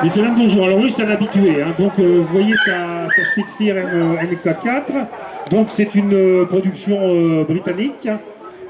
Et c'est l'un de nos jours. Alors lui, c'est un habitué. Hein. Donc vous voyez sa Spitfire MK4. Donc c'est une production britannique.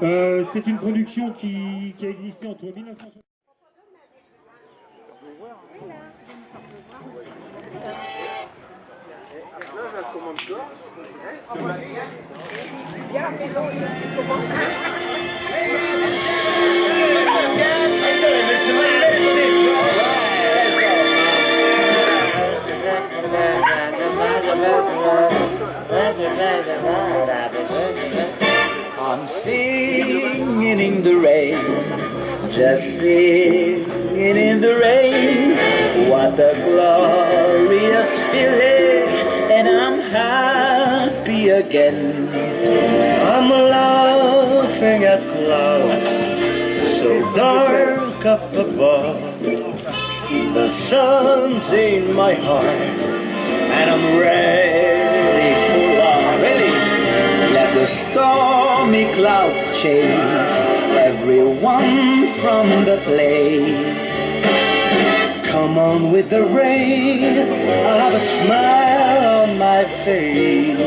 C'est une production qui a existé entre 1960. I'm singing in the rain, just singing in the rain. What a glorious feeling, and I'm happy again. I'm laughing at clouds so dark up above. The sun's in my heart, and I'm ready for love. Ready? Let the stormy clouds chase everyone from the place. Come on with the rain, I'll have a smile on my face.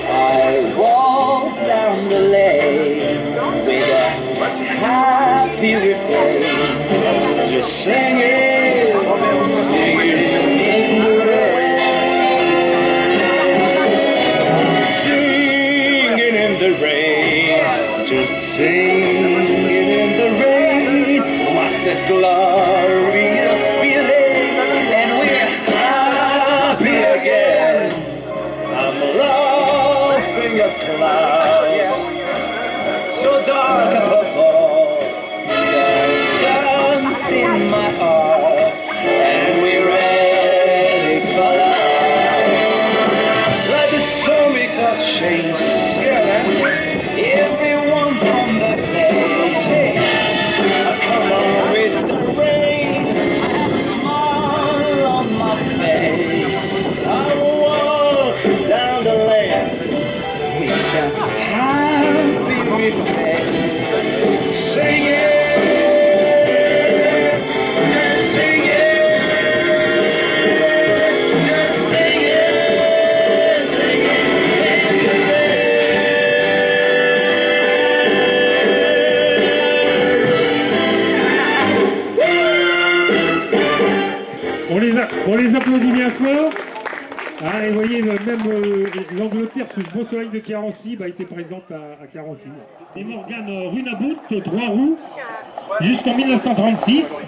I walk down the lane with a happy refrain, just singing, singing in the rain. Singing in the rain, just singing in the rain. What a glorious feeling, and we're happy again. I'm laughing at clouds so dark up above. The sun's in my heart, and we're ready for love. Let the stormy clouds chase everyone from the place. Hey, come on with the rain, and a smile on my face. I'll walk down the lane with a happy refrain, singing, just singing, just singing, singing in the rain. On les applaudit bien fort. Ah, et vous voyez, même l'Angleterre, sous ce beau soleil de Clarency, était présente à Clarency. Et Morgan Runabout, 3 roues, jusqu'en 1936.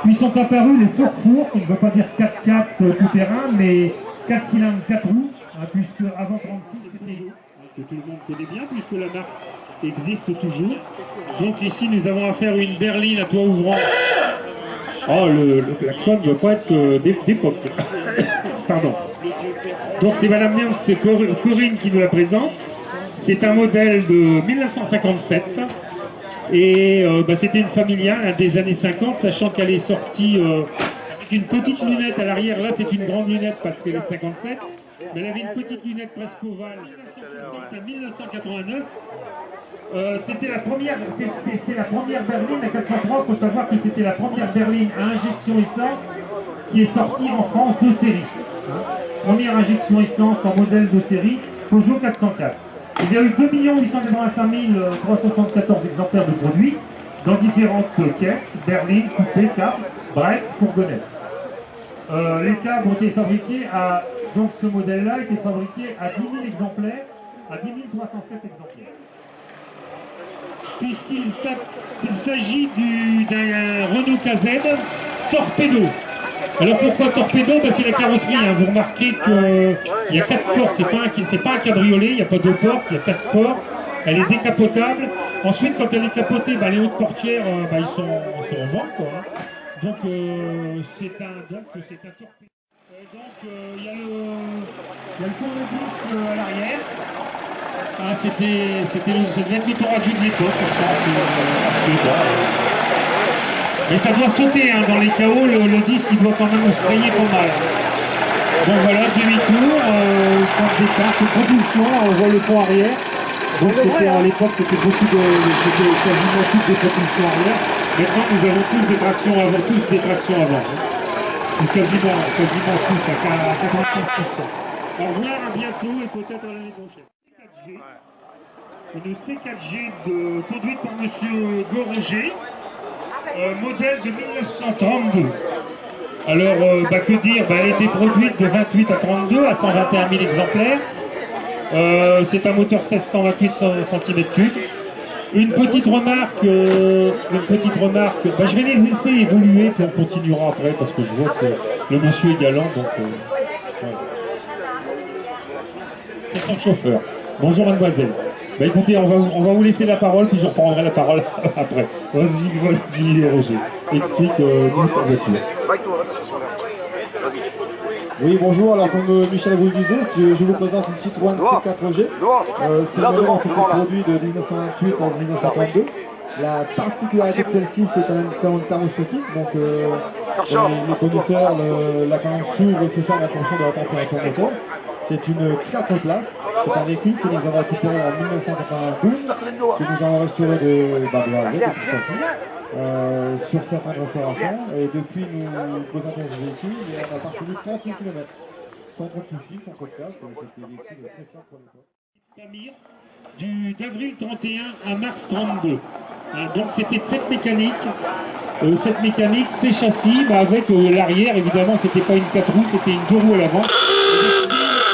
Puis sont apparus les fours, qui ne veut pas dire 4x4 tout-terrain, mais 4 cylindres, 4 roues, hein, puisque avant 36, c'était que tout le monde connaît bien, puisque la marque existe toujours. Donc ici, nous avons affaire à une berline à toit ouvrant. Oh, le klaxon ne doit pas être d'époque. Pardon. Donc c'est Madame Nance, c'est Corinne qui nous la présente. C'est un modèle de 1957. Et c'était une familiale des années 50, sachant qu'elle est sortie une petite lunette à l'arrière. Là, c'est une grande lunette parce qu'elle est de 57. Mais elle avait une petite lunette presque ovale. 1960 à 1989. C'était la première, c'est la première berline, la 403, il faut savoir que c'était la première berline à injection essence qui est sortie en France de série. Première injection essence en modèle de série, Peugeot 404. Il y a eu 2 885 374 exemplaires de produits dans différentes caisses, berlines, coupés, câbles, break, fourgonnettes. Les câbles ont été fabriqués à, donc ce modèle-là a été fabriqué à 10 000 exemplaires, à 10 307 exemplaires. Puisqu'il s'agit d'un Renault KZ Torpedo. Alors pourquoi Torpedo? C'est la carrosserie, hein. Vous remarquez qu'il y a 4 portes, c'est pas un cabriolet, il n'y a pas 2 portes, il y a 4 portes, elle est décapotable. Ensuite, quand elle est capotée, les hautes portières ils sont en vente, quoi, hein. Donc c'est un Torpedo. Donc il y a le tourne-disque à l'arrière. Ah, ça devait être le Toradju de l'époque, je pense. Mais ça doit sauter, hein, dans les KO, le disque il doit quand même se rayer pas mal. Donc voilà, demi-tour, point de départ, c'est propulsion, on voit le pont arrière. Donc à l'époque c'était quasiment toutes des propulsions arrière. Maintenant nous avons tous des tractions avant, quasiment tous, à 95%. Au revoir, à bientôt et peut-être à l'année prochaine. Une C4G conduite par M. Goroger, modèle de 1932. Alors, que dire, elle a été produite de 28 à 32 à 121 000 exemplaires. C'est un moteur 1628 cm3. Une petite remarque, je vais les laisser évoluer puis on continuera après parce que je vois que le monsieur est galant, donc voilà. C'est son chauffeur. Bonjour mademoiselle. Écoutez, on va vous laisser la parole, puis je reprendrai la parole après. Vas-y Roger, explique nous ta voiture. Oui, bonjour. Alors, comme Michel vous le disait, je vous présente une Citroën C4G. C'est le modèle qui est produit de 1928 à 1932. La particularité de celle-ci, c'est quand même thermostatique. Donc, les conducteurs, la commande s'ouvre et se ferme en fonction de la température moteur. C'est une 4 places. C'est un véhicule que nous avons récupéré en 1992, que nous avons restauré de A à Z, sur certaines restaurations. Et depuis, nous présentons ce véhicule et on a parcouru 38 km. Sans trop de soucis, sans trop de casse. C'est un véhicule très fort pour l'époque. D'avril 31 à mars 32. Donc c'était 7 mécaniques. 7 mécaniques, 6 châssis, avec l'arrière, évidemment, c'était pas une 4 roues, c'était une 2 roues à l'avant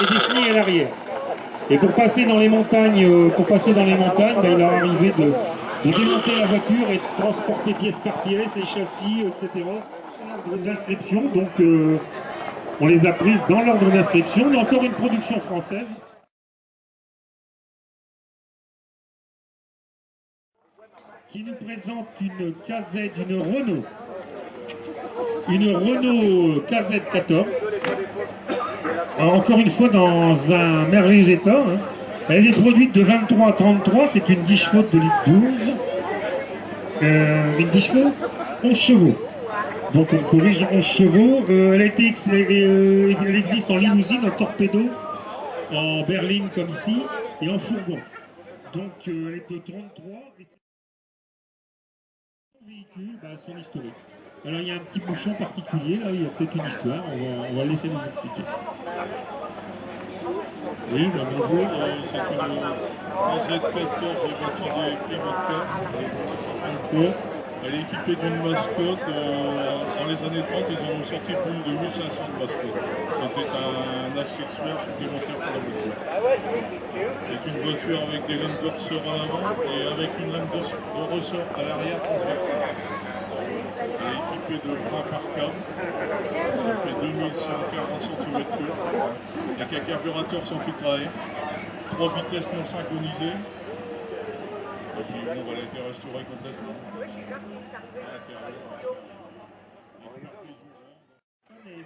et des chenilles à l'arrière. Et pour passer dans les montagnes, il a arrivé de démonter la voiture et de transporter pièce par pièce, les châssis, etc. L'ordre d'inscription, donc on les a prises dans l'ordre d'inscription. On a encore une production française. Qui nous présente une KZ, une Renault KZ 14. Alors, encore une fois dans un merveilleux état. Hein. Elle est produite de 23 à 33, c'est une 10 chevaux de litre 12. Une 10 chevaux 11 chevaux. Donc on corrige 11 chevaux. Elle existe en limousine, en torpedo, en berline comme ici, et en fourgon. Donc elle est de 33. Véhicule, son historique. Alors il y a un petit bouchon particulier, là il y a peut-être une histoire, on va laisser nous expliquer. Oui, bonjour, c'est une Z14 voiture des Primoteur. Elle est équipée d'une mascotte. Dans les années 30, ils ont sorti plus de 1500 mascottes. C'était un accessoire supplémentaire pour la voiture. C'est une voiture avec des lames de ressort à l'avant et avec une lame de ressort à l'arrière transversale. Elle est équipée de freins par câble. Elle fait 2140 cm3. Il n'y a qu'un carburateur sans filtre à air. 3 vitesses non synchronisées. Et puis bon, elle a été restaurée complètement.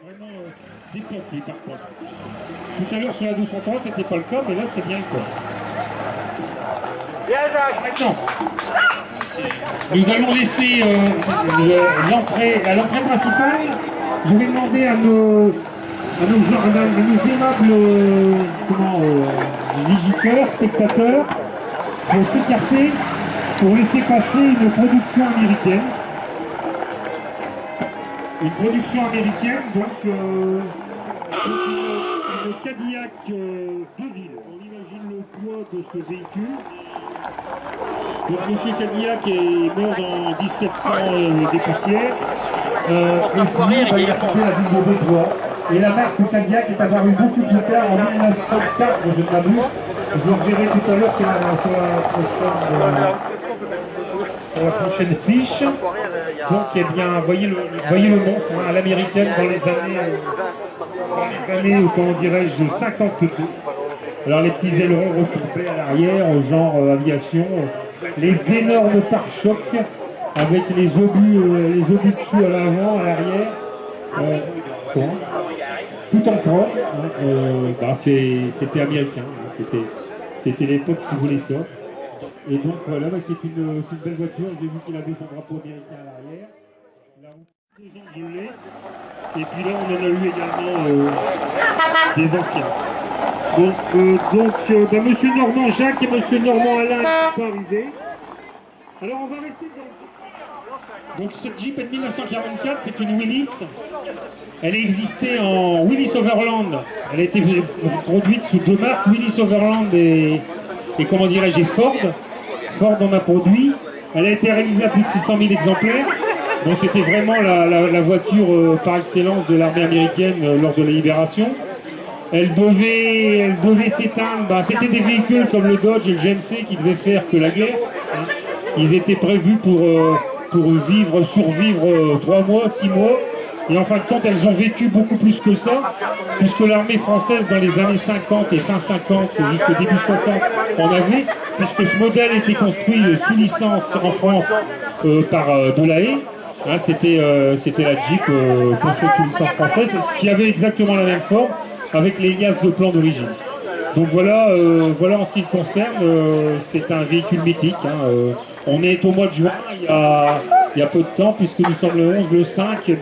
Vraiment d'époque, par contre. Tout à l'heure sur la 230, c'était pas le cas, mais là c'est bien le cas. Maintenant, nous allons laisser à l'entrée principale. Je vais demander à nos aimables visiteurs, spectateurs, de s'écarter pour laisser passer une production américaine. Une production américaine, donc une Cadillac Deville. On imagine le poids de ce véhicule. Donc M. Cadillac est mort en 1700 des poussières. Et puis il va y apporter la ville de Détroit. Et la marque Cadillac est avoir eu beaucoup de guitares en 1904, je ne m'abuse. Je le reverrai tout à l'heure sur la prochaine fiche. Donc, eh bien, voyez le nom à l'américaine dans les années, comment dirais-je, 52. Alors, les petits ailerons recoupés à l'arrière, genre aviation, les énormes pare-chocs avec les obus dessus à l'avant, à l'arrière. Tout en croche. C'était américain, c'était l'époque qui voulait ça. Et donc voilà, c'est une belle voiture. J'ai vu qu'il avait son drapeau américain à l'arrière. La route 2 ans gelée. Et puis là, on en a eu également des anciens. Donc, monsieur Normand Jacques et monsieur Normand Alain ne sont pas arrivés. Alors on va rester dans... Donc cette Jeep est de 1944, c'est une Willys. Elle existait en Willys Overland. Elle a été produite sous deux marques, Willys Overland et comment dirais-je, Ford. Ford en a produit. Elle a été réalisée à plus de 600 000 exemplaires. Donc c'était vraiment la voiture par excellence de l'armée américaine lors de la libération. Elle devait s'éteindre. Bah, c'était des véhicules comme le Dodge et le GMC qui devaient faire que la guerre. Ils étaient prévus pour survivre 3 mois, 6 mois. Et en fin de compte, elles ont vécu beaucoup plus que ça, puisque l'armée française, dans les années 50 et fin 50 jusqu'au début 60, en avait, puisque ce modèle était construit sous licence en France par Delahaye. Hein, c'était la Jeep construite sous licence française, qui avait exactement la même forme, avec les liasses de plan d'origine. Donc voilà, voilà en ce qui le concerne, c'est un véhicule mythique. Hein, on est au mois de juin, il y a peu de temps, puisque nous sommes le 11, le 5, et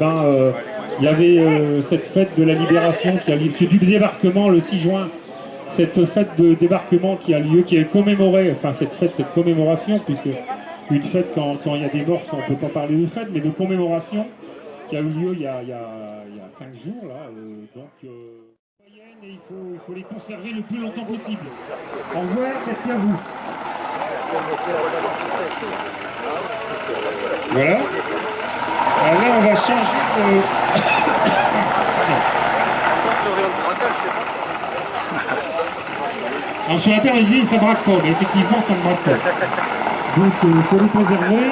il y avait cette fête de la libération qui a lieu, du débarquement le 6 juin. Cette fête de débarquement qui a lieu, qui est commémorée, enfin cette commémoration, puisque une fête quand il y a des morts, on ne peut pas parler de fête, mais de commémoration qui a eu lieu il y a 5 jours, là, et il faut les conserver le plus longtemps possible. Au revoir, merci à vous. Voilà. Alors là, on va changer de... Alors sur la terre, ça ne braque pas, mais effectivement, ça ne braque pas. Donc, il faut les préserver.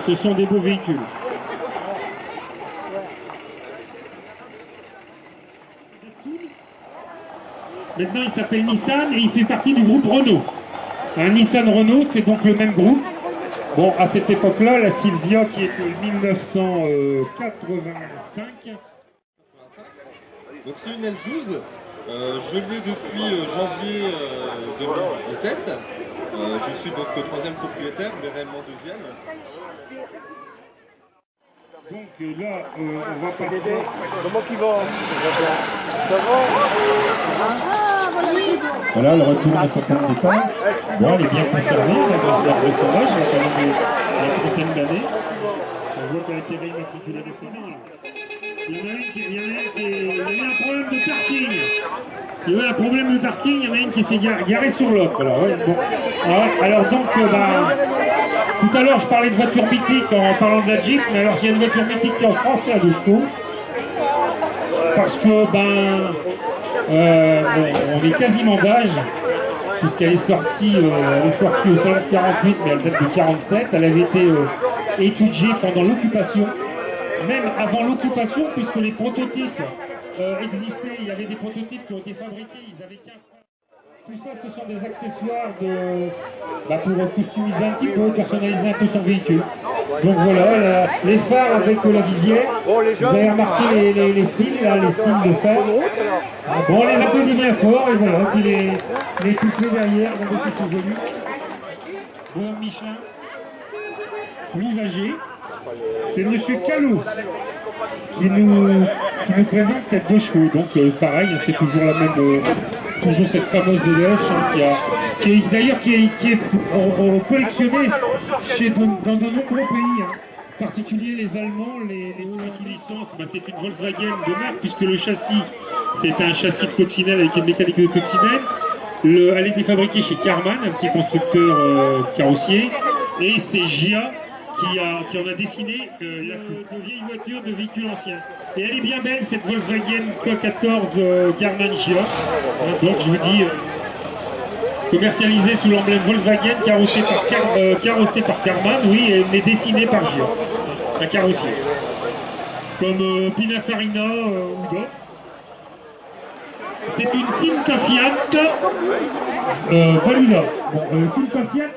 Ce sont des beaux véhicules. Maintenant, il s'appelle Nissan et il fait partie du groupe Renault. Un Nissan Renault, c'est donc le même groupe. Bon, à cette époque-là, la Silvia, qui est de 1985. Donc c'est une S12. Je l'ai depuis janvier 2017. Je suis donc le 3e propriétaire, mais réellement 2e. Donc là, on va passer... Comment tu vas? Voilà, le retour à certains états. Bon, elle est bien conservée, la sauvage, elle a quand même une trentaine d'années. On voit qu'elle a été réimmatriculée récemment. Il y en a un problème de parking. Il y a eu un problème de parking, il y en a une qui s'est garée sur l'autre. Alors, ouais, bon. Alors donc, tout à l'heure je parlais de voiture mythique en parlant de la Jeep, mais alors il y a une voiture mythique qui en France, c'est à 2 chevaux. Parce que, on est quasiment d'âge, puisqu'elle est sortie au salon de 48, mais elle date de 47. Elle avait été étudiée pendant l'occupation, même avant l'occupation, puisque les prototypes existaient. Il y avait des prototypes qui ont été fabriqués, ils avaient qu'un frein. Tout ça, ce sont des accessoires pour customiser un petit peu, personnaliser un peu son véhicule. Donc voilà, les phares avec la visière. Vous avez remarqué les cils, là, les cils de phare. Bon, on les applaudit bien fort, et voilà. Puis les couplets derrière, donc c'est tout joli. Bon, Michelin, plus âgé, c'est Monsieur Callot qui nous présente cette 2 chevaux. Donc pareil, c'est toujours la même... toujours cette fameuse DDH qui est collectionnée dans de nombreux pays, en particulier les Allemands, les sous licence. C'est une Volkswagen de marque, puisque le châssis, c'est un châssis de coccinelle avec une mécanique de coccinelle. Elle a été fabriquée chez Karmann, un petit constructeur carrossier, et c'est GIA qui en a dessiné de vieilles voitures de véhicules anciens. Et elle est bien belle, cette Volkswagen K14 Karmann GIA. Donc je vous dis, commercialisée sous l'emblème Volkswagen, carrossée par Karmann, oui, mais dessinée par GIA, un carrossier. Comme Pininfarina ou d'autres. C'est une Simca Fiat Palula. Bon, Simca Fiat,